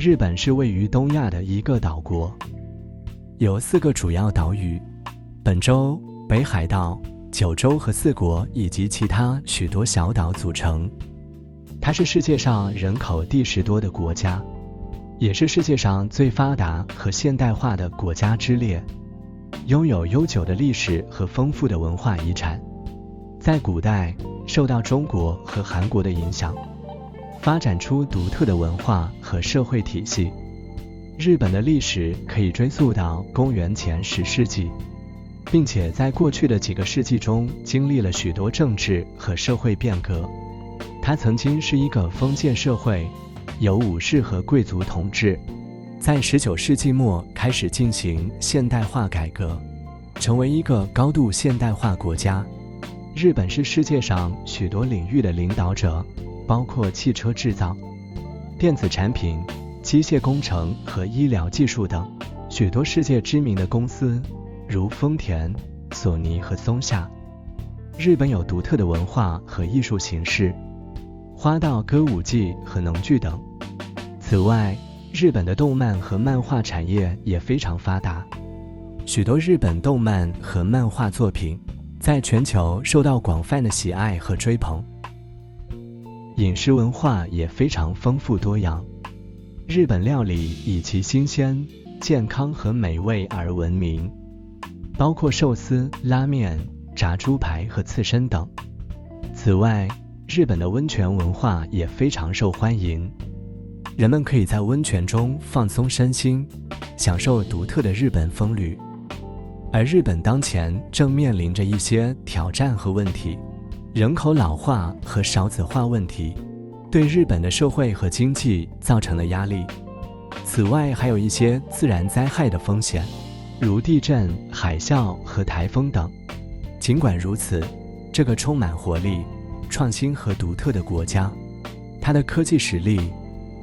日本是位于东亚的一个岛国，由4个主要岛屿：本州、北海道、九州和4国以及其他许多小岛组成。它是世界上人口第10多的国家，也是世界上最发达和现代化的国家之列，拥有悠久的历史和丰富的文化遗产。在古代受到中国和韩国的影响，发展出独特的文化和社会体系。日本的历史可以追溯到公元前10世纪，并且在过去的几个世纪中经历了许多政治和社会变革。它曾经是一个封建社会，由武士和贵族统治，在19世纪末开始进行现代化改革，成为一个高度现代化国家。日本是世界上许多领域的领导者，包括汽车制造、电子产品、机械工程和医疗技术等。许多世界知名的公司，如丰田、索尼和松下。日本有独特的文化和艺术形式，花道歌舞伎和农剧等。此外，日本的动漫和漫画产业也非常发达，许多日本动漫和漫画作品在全球受到广泛的喜爱和追捧。饮食文化也非常丰富多样，日本料理以其新鲜、健康和美味而闻名，包括寿司、拉面、炸猪排和刺身等。此外，日本的温泉文化也非常受欢迎，人们可以在温泉中放松身心，享受独特的日本风旅。而日本当前正面临着一些挑战和问题，人口老化和少子化问题对日本的社会和经济造成了压力。此外，还有一些自然灾害的风险，如地震、海啸和台风等。尽管如此，这个充满活力、创新和独特的国家，它的科技实力、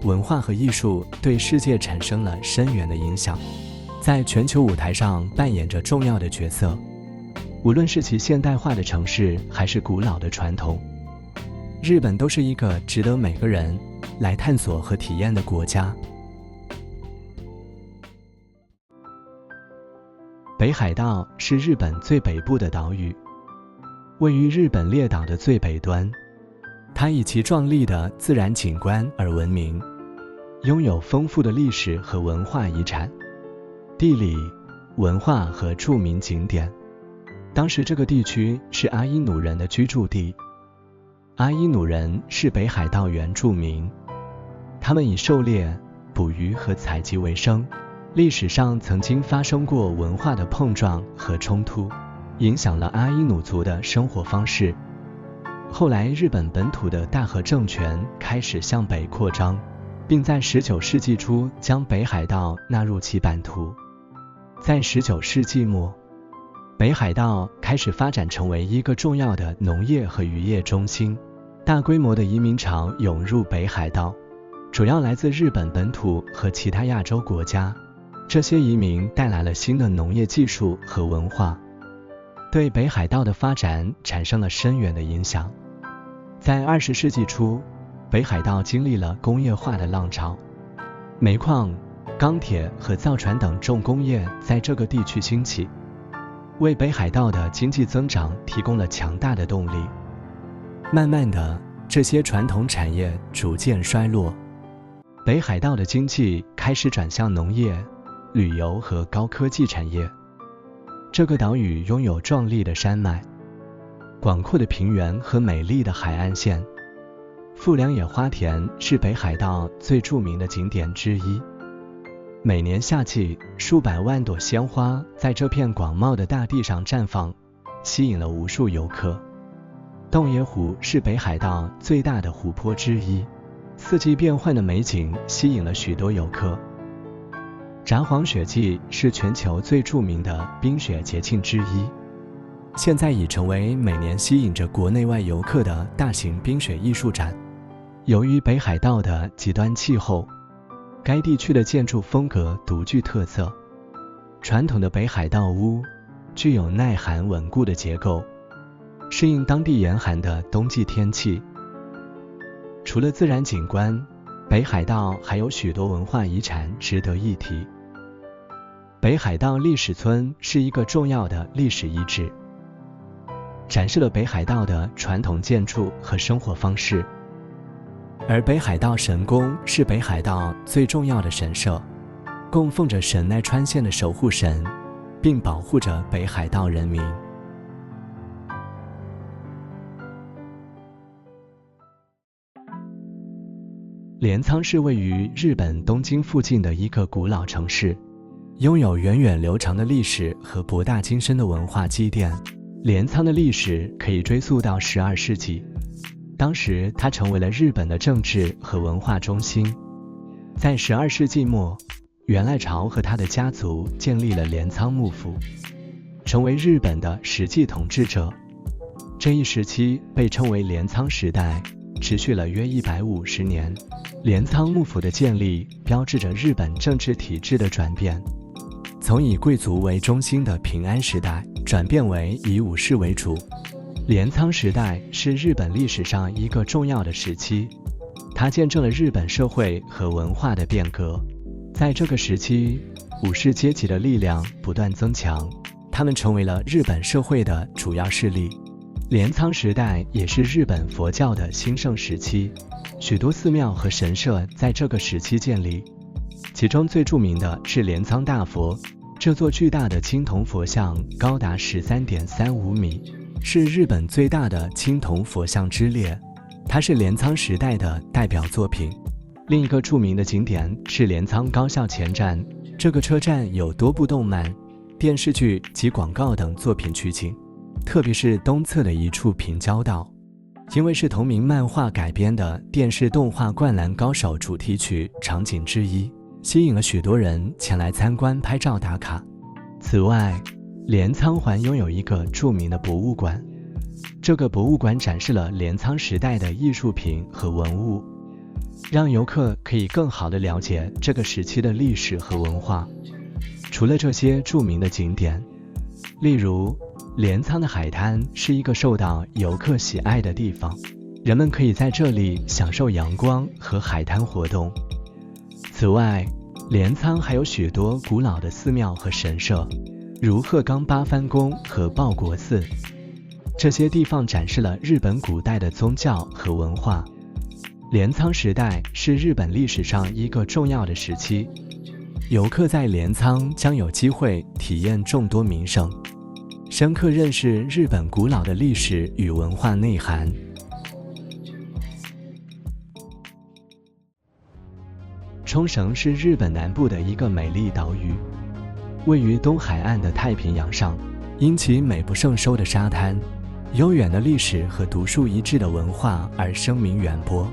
文化和艺术对世界产生了深远的影响，在全球舞台上扮演着重要的角色。无论是其现代化的城市还是古老的传统，日本都是一个值得每个人来探索和体验的国家。北海道是日本最北部的岛屿，位于日本列岛的最北端。它以其壮丽的自然景观而闻名，拥有丰富的历史和文化遗产、地理、文化和著名景点。当时这个地区是阿伊努人的居住地。阿伊努人是北海道原住民，他们以狩猎、捕鱼和采集为生。历史上曾经发生过文化的碰撞和冲突，影响了阿伊努族的生活方式。后来日本本土的大和政权开始向北扩张，并在19世纪初将北海道纳入其版图。在19世纪末，北海道开始发展成为一个重要的农业和渔业中心，大规模的移民潮涌入北海道，主要来自日本本土和其他亚洲国家。这些移民带来了新的农业技术和文化，对北海道的发展产生了深远的影响。在20世纪初，北海道经历了工业化的浪潮，煤矿、钢铁和造船等重工业在这个地区兴起，为北海道的经济增长提供了强大的动力。慢慢的，这些传统产业逐渐衰落，北海道的经济开始转向农业、旅游和高科技产业。这个岛屿拥有壮丽的山脉、广阔的平原和美丽的海岸线。富良野花田是北海道最著名的景点之一。每年夏季，数百万朵鲜花在这片广袤的大地上绽放，吸引了无数游客。洞爷湖是北海道最大的湖泊之一，四季变换的美景吸引了许多游客。札幌雪季是全球最著名的冰雪节庆之一，现在已成为每年吸引着国内外游客的大型冰雪艺术展。由于北海道的极端气候，该地区的建筑风格独具特色。传统的北海道屋具有耐寒稳固的结构，适应当地严寒的冬季天气。除了自然景观，北海道还有许多文化遗产值得一提。北海道历史村是一个重要的历史遗址，展示了北海道的传统建筑和生活方式。而北海道神宫是北海道最重要的神社，供奉着神奈川县的守护神，并保护着北海道人民。镰仓是位于日本东京附近的一个古老城市，拥有源远流长的历史和博大精深的文化积淀。镰仓的历史可以追溯到12世纪，当时它成为了日本的政治和文化中心。在12世纪末，源赖朝和他的家族建立了镰仓幕府，成为日本的实际统治者。这一时期被称为镰仓时代，持续了约150年。镰仓幕府的建立标志着日本政治体制的转变，从以贵族为中心的平安时代转变为以武士为主。镰仓时代是日本历史上一个重要的时期，它见证了日本社会和文化的变革。在这个时期，武士阶级的力量不断增强，他们成为了日本社会的主要势力。镰仓时代也是日本佛教的兴盛时期，许多寺庙和神社在这个时期建立，其中最著名的是镰仓大佛。这座巨大的青铜佛像高达13.35米，是日本最大的青铜佛像之列，它是镰仓时代的代表作品。另一个著名的景点是镰仓高校前站，这个车站有多部动漫、电视剧及广告等作品取景，特别是东侧的一处平交道，因为是同名漫画改编的电视动画《灌篮高手》主题曲场景之一，吸引了许多人前来参观拍照打卡。此外，镰仓还拥有一个著名的博物馆，这个博物馆展示了镰仓时代的艺术品和文物，让游客可以更好地了解这个时期的历史和文化。除了这些著名的景点，例如镰仓的海滩是一个受到游客喜爱的地方，人们可以在这里享受阳光和海滩活动。此外，镰仓还有许多古老的寺庙和神社，如鹤冈八幡宫和报国寺，这些地方展示了日本古代的宗教和文化。镰仓时代是日本历史上一个重要的时期，游客在镰仓将有机会体验众多名胜，深刻认识日本古老的历史与文化内涵。冲绳是日本南部的一个美丽岛屿，位于东海岸的太平洋上，因其美不胜收的沙滩、悠远的历史和独树一帜的文化而声名远播。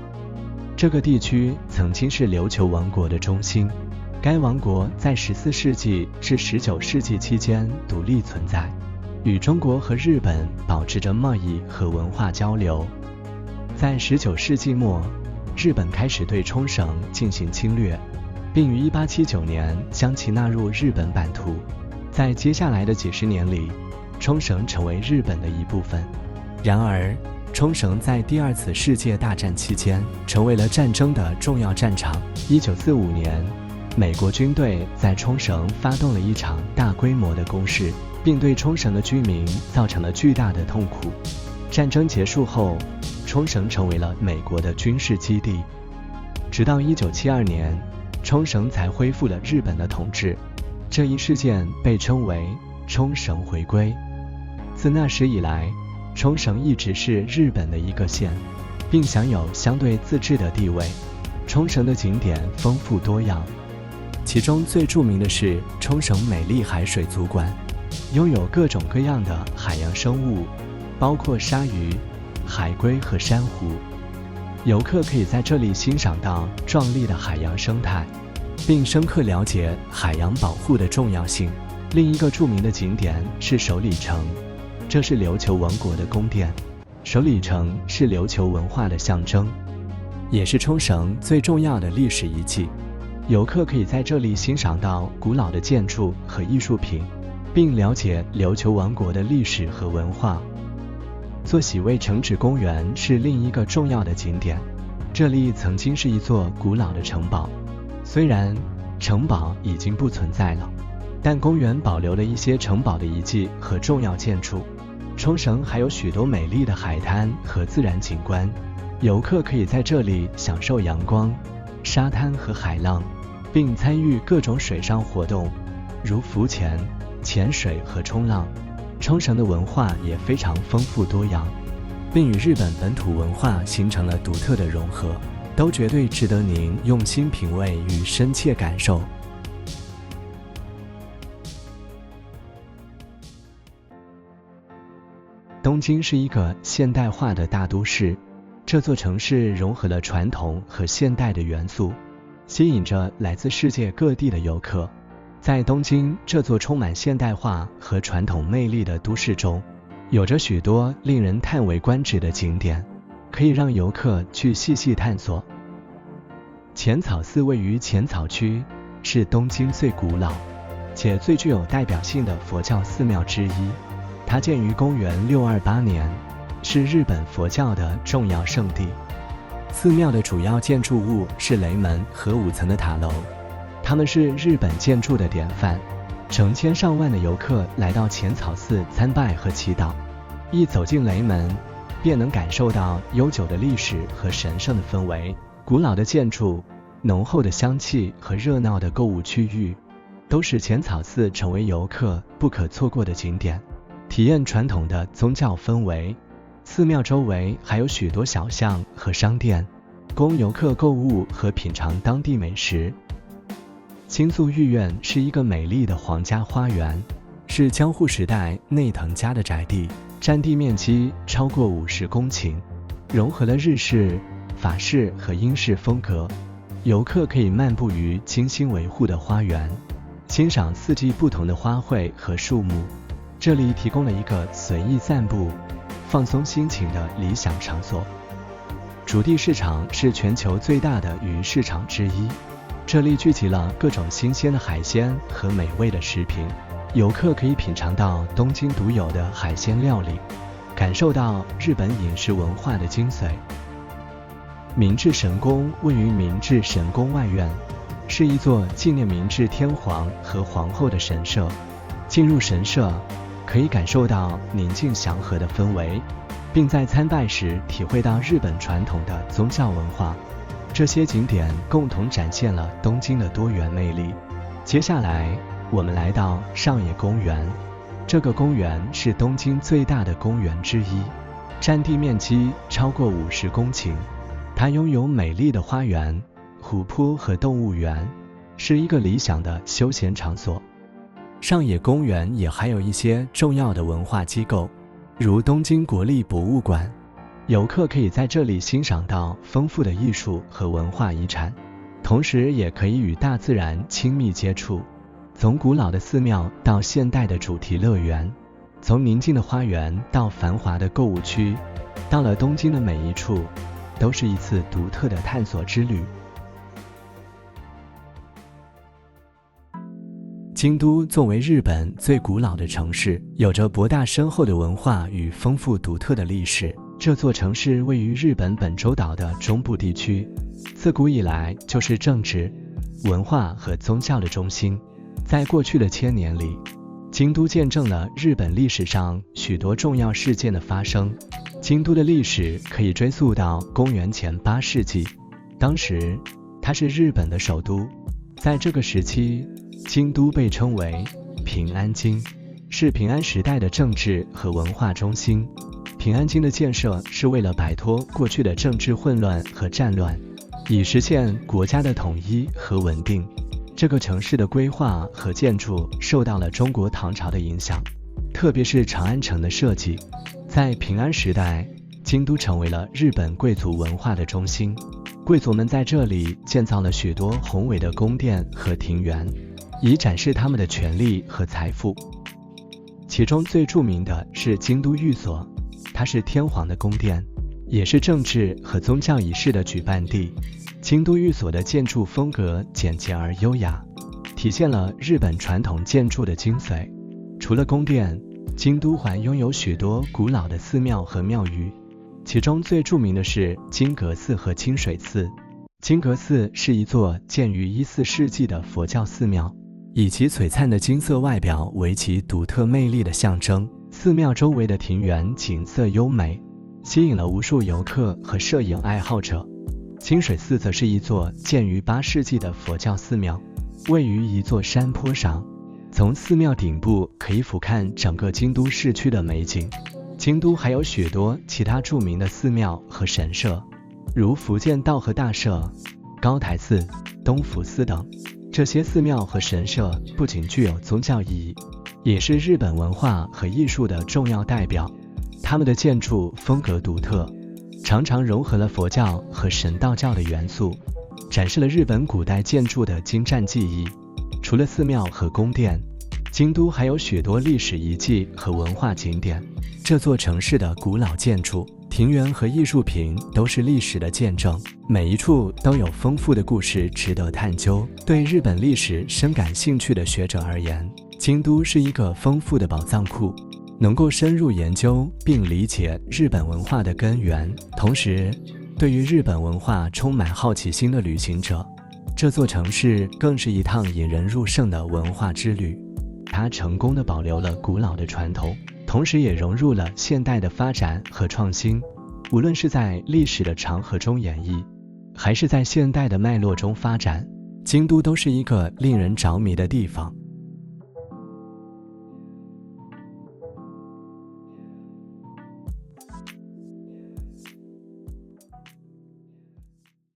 这个地区曾经是琉球王国的中心，该王国在14世纪至19世纪期间独立存在，与中国和日本保持着贸易和文化交流。在19世纪末，日本开始对冲绳进行侵略，并于1879年将其纳入日本版图。在接下来的几十年里，冲绳成为日本的一部分。然而，冲绳在第二次世界大战期间成为了战争的重要战场。1945年，美国军队在冲绳发动了一场大规模的攻势，并对冲绳的居民造成了巨大的痛苦。战争结束后，冲绳成为了美国的军事基地。直到1972年，冲绳才恢复了日本的统治。这一事件被称为冲绳回归。自那时以来，冲绳一直是日本的一个县，并享有相对自治的地位。冲绳的景点丰富多样，其中最著名的是冲绳美丽海水族馆，拥有各种各样的海洋生物，包括鲨鱼、海龟和珊瑚。游客可以在这里欣赏到壮丽的海洋生态，并深刻了解海洋保护的重要性。另一个著名的景点是首里城，这是琉球王国的宫殿。首里城是琉球文化的象征，也是冲绳最重要的历史遗迹。游客可以在这里欣赏到古老的建筑和艺术品，并了解琉球王国的历史和文化。坐喜卫城址公园是另一个重要的景点，这里曾经是一座古老的城堡，虽然城堡已经不存在了，但公园保留了一些城堡的遗迹和重要建筑。冲绳还有许多美丽的海滩和自然景观，游客可以在这里享受阳光、沙滩和海浪，并参与各种水上活动，如浮潜、潜水和冲浪。冲绳的文化也非常丰富多样，并与日本本土文化形成了独特的融合，都绝对值得您用心品味与深切感受。东京是一个现代化的大都市，这座城市融合了传统和现代的元素，吸引着来自世界各地的游客。在东京这座充满现代化和传统魅力的都市中，有着许多令人叹为观止的景点，可以让游客去细细探索。浅草寺位于浅草区，是东京最古老且最具有代表性的佛教寺庙之一。它建于公元628年，是日本佛教的重要圣地。寺庙的主要建筑物是雷门和5层的塔楼，它们是日本建筑的典范。成千上万的游客来到浅草寺参拜和祈祷，一走进雷门，便能感受到悠久的历史和神圣的氛围。古老的建筑、浓厚的香气和热闹的购物区域，都使浅草寺成为游客不可错过的景点。体验传统的宗教氛围，寺庙周围还有许多小巷和商店，供游客购物和品尝当地美食。新宿御苑是一个美丽的皇家花园，是江户时代内藤家的宅地，占地面积超过50公顷，融合了日式、法式和英式风格。游客可以漫步于精心维护的花园，欣赏四季不同的花卉和树木。这里提供了一个随意散步、放松心情的理想场所。竹地市场是全球最大的鱼市场之一，这里聚集了各种新鲜的海鲜和美味的食品，游客可以品尝到东京独有的海鲜料理，感受到日本饮食文化的精髓。明治神宫位于明治神宫外苑，是一座纪念明治天皇和皇后的神社。进入神社，可以感受到宁静祥和的氛围，并在参拜时体会到日本传统的宗教文化。这些景点共同展现了东京的多元魅力。接下来，我们来到上野公园。这个公园是东京最大的公园之一，占地面积超过50公顷。它拥有美丽的花园、湖泊和动物园，是一个理想的休闲场所。上野公园也还有一些重要的文化机构，如东京国立博物馆，游客可以在这里欣赏到丰富的艺术和文化遗产，同时也可以与大自然亲密接触。从古老的寺庙到现代的主题乐园，从宁静的花园到繁华的购物区，到了东京的每一处，都是一次独特的探索之旅。京都作为日本最古老的城市，有着博大深厚的文化与丰富独特的历史。这座城市位于日本本州岛的中部地区，自古以来就是政治、文化和宗教的中心。在过去的1000年里，京都见证了日本历史上许多重要事件的发生。京都的历史可以追溯到公元前8世纪，当时它是日本的首都。在这个时期，京都被称为平安京，是平安时代的政治和文化中心。平安京的建设是为了摆脱过去的政治混乱和战乱，以实现国家的统一和稳定。这个城市的规划和建筑受到了中国唐朝的影响，特别是长安城的设计。在平安时代，京都成为了日本贵族文化的中心，贵族们在这里建造了许多宏伟的宫殿和庭园，以展示他们的权力和财富。其中最著名的是京都御所，它是天皇的宫殿，也是政治和宗教仪式的举办地。京都御所的建筑风格简洁而优雅，体现了日本传统建筑的精髓。除了宫殿，京都还拥有许多古老的寺庙和庙宇，其中最著名的是金阁寺和清水寺。金阁寺是一座建于14世纪的佛教寺庙，以其璀璨的金色外表为其独特魅力的象征。寺庙周围的庭园景色优美，吸引了无数游客和摄影爱好者。清水寺则是一座建于8世纪的佛教寺庙，位于一座山坡上，从寺庙顶部可以俯瞰整个京都市区的美景。京都还有许多其他著名的寺庙和神社，如福建道和大社、高台寺、东福寺等。这些寺庙和神社不仅具有宗教意义，也是日本文化和艺术的重要代表。他们的建筑风格独特，常常融合了佛教和神道教的元素，展示了日本古代建筑的精湛技艺。除了寺庙和宫殿，京都还有许多历史遗迹和文化景点。这座城市的古老建筑、庭园和艺术品都是历史的见证，每一处都有丰富的故事值得探究。对日本历史深感兴趣的学者而言，京都是一个丰富的宝藏库，能够深入研究并理解日本文化的根源。同时，对于日本文化充满好奇心的旅行者，这座城市更是一趟引人入胜的文化之旅。它成功地保留了古老的传统，同时也融入了现代的发展和创新。无论是在历史的长河中演绎，还是在现代的脉络中发展，京都都是一个令人着迷的地方。